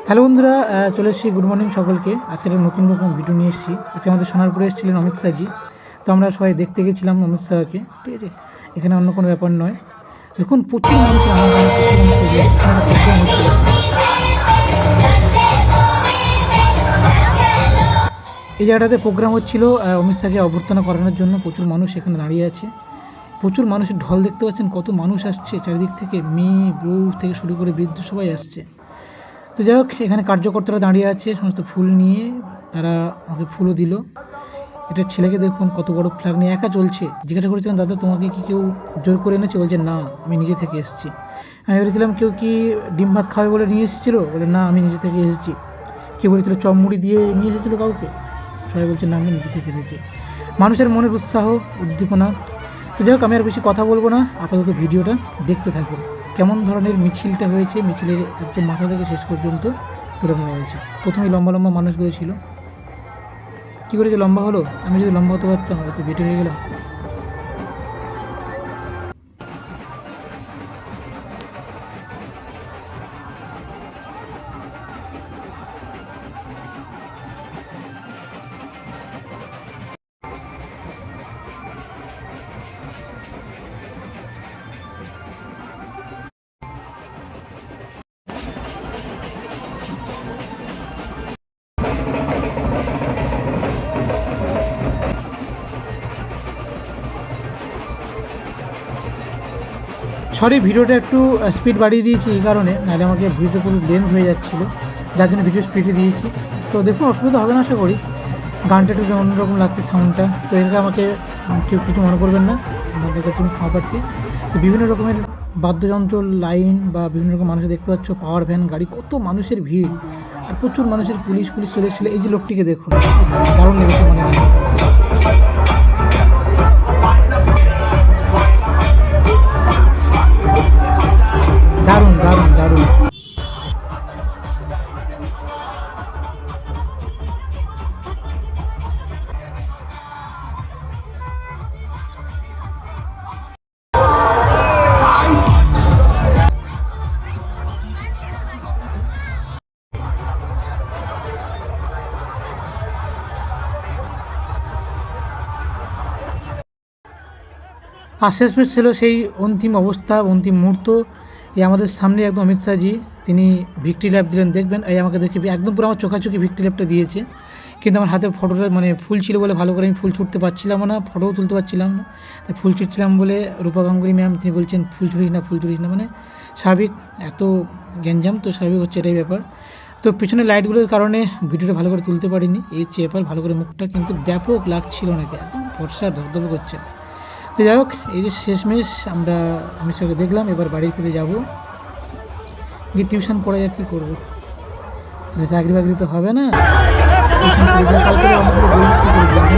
Hello বন্ধুরা, চলে এসেছি। গুড মর্নিং সকলকে। আজকে একটা নতুন রকম ভিডিও নিয়ে এসেছি। আজকে আমাদের সোনারপুরে এসেছিলেন অমিত শাহজি। তো আমরা সবাই দেখতে গেছিলাম অমিত শাহকে, ঠিক আছে। এখানে অন্য কোনো ব্যাপার নয়। দেখুন প্রচুর মানুষের আনাগোনা, প্রচুর মানুষের ভিড়। এখানে একটা প্রোগ্রাম হচ্ছিল। এই জায়গাটাতে প্রোগ্রাম হচ্ছিল অমিত শাহকে অভ্যর্থনা করানোর জন্য। প্রচুর মানুষ এখানে দাঁড়িয়ে আছে। প্রচুর মানুষের ঢল দেখতে পাচ্ছেন, কত মানুষ আসছে চারিদিক থেকে। মেয়ে বউ থেকে শুরু করে বৃদ্ধ সবাই আসছে। তো যাই হোক, এখানে কার্যকর্তারা দাঁড়িয়ে আছে সমস্ত ফুল নিয়ে। তারা আমাকে ফুলও দিল। এটা ছেলেকে দেখুন কত বড় ফ্ল্যাগ নিয়ে একা চলছে। জিজ্ঞাসা করেছিলাম, দাদা তোমাকে কি কেউ জোর করে এনেছে? বলছে না, আমি নিজে থেকে এসেছি। আমি ভেবেছিলাম কেউ কি ডিম ভাত খাবে বলে নিয়ে এসেছিলো। বলে না, আমি নিজে থেকে এসেছি। কেউ বলেছিল চপ মুড়ি দিয়ে নিয়ে এসেছিলো কাউকে। সবাই বলছে না, আমি নিজে থেকে এসেছি। মানুষের মনের উৎসাহ, উদ্দীপনা। তো যাই হোক, আমি আর বেশি কথা বলবো না, আপাতত ভিডিওটা দেখতে থাকুন। কেমন ধরনের মিছিলটা হয়েছে, মিছিলের একদম মাথা থেকে শেষ পর্যন্ত তুলে ধরা হয়েছে। প্রথমেই লম্বা লম্বা মানুষগুলো ছিল। কী করেছে লম্বা হলো? আমি যদি লম্বা হতে পারতাম হয়তো বেটে হয়ে গেলাম। সরি, ভিডিওটা একটু স্পিড বাড়িয়ে দিয়েছি এই কারণে, নাহলে আমাকে ভিডিওটা পুরো লেন্থ হয়ে যাচ্ছিলো, যার জন্য ভিডিও স্পিডে দিয়েছি। তো দেখুন, অসুবিধা হবে না আশা করি। গানটা একটু অন্যরকম লাগছে, সাউন্ডটা। তো এটাকে আমাকে কেউ কিছু মনে করবেন না, আমাদের কাছে আমি ক্ষমা প্রার্থী। তো বিভিন্ন রকমের বাদ্যযন্ত্র লাইন বা বিভিন্ন রকম মানুষ দেখতে পাচ্ছ, পাওয়ার ভ্যান গাড়ি, কত মানুষের ভিড়। আর প্রচুর মানুষের পুলিশ চলে এসেছিলো। এই যে লোকটিকে দেখুন, দারুণ লেগেছে মনে হয়। দারুণ দারুণ দারুণ। আর শেষমেশ ছিল সেই অন্তিম অবস্থা, অন্তিম মুহূর্ত। এই আমাদের সামনে একদম অমিত শাহজি, তিনি ভিক্টরি ল্যাপ দিলেন। দেখবেন এই আমাকে দেখে একদম পুরো আমার চোখাচোখি ভিক্টরি ল্যাপটা দিয়েছে। কিন্তু আমার হাতে ফটোটা মানে ফুল ছিল বলে ভালো করে আমি ফুল ছুটতে পারছিলাম না, ফটোও তুলতে পারছিলাম না। তাই ফুল ছুটছিলাম বলে রূপা গাঙ্গুলি ম্যাম তিনি বলছেন ফুল ছুটিস না, ফুল ছুটিস না। মানে স্বাভাবিক, এত গ্যাঞ্জাম তো স্বাভাবিক হচ্ছে, এটাই ব্যাপার। তো পিছনে লাইটগুলোর কারণে ভিডিওটা ভালো করে তুলতে পারিনি। এই চেপার ভালো করে মুখটা কিন্তু ব্যাপক লাগছিল নাকি, একদম ফর্সা ধবধবে করছে। তো যাই হোক, এই যে শেষমেশ আমরা অমিত শাহকে দেখলাম। এবার বাড়ির ফিরে যাবো, গিয়ে টিউশন পড়াই আর কী করবো। চাকরি বাকরি তো হবে না। টিউশন পড়ে কালকে অনেকগুলো বই বিক্রি করে দিলাম।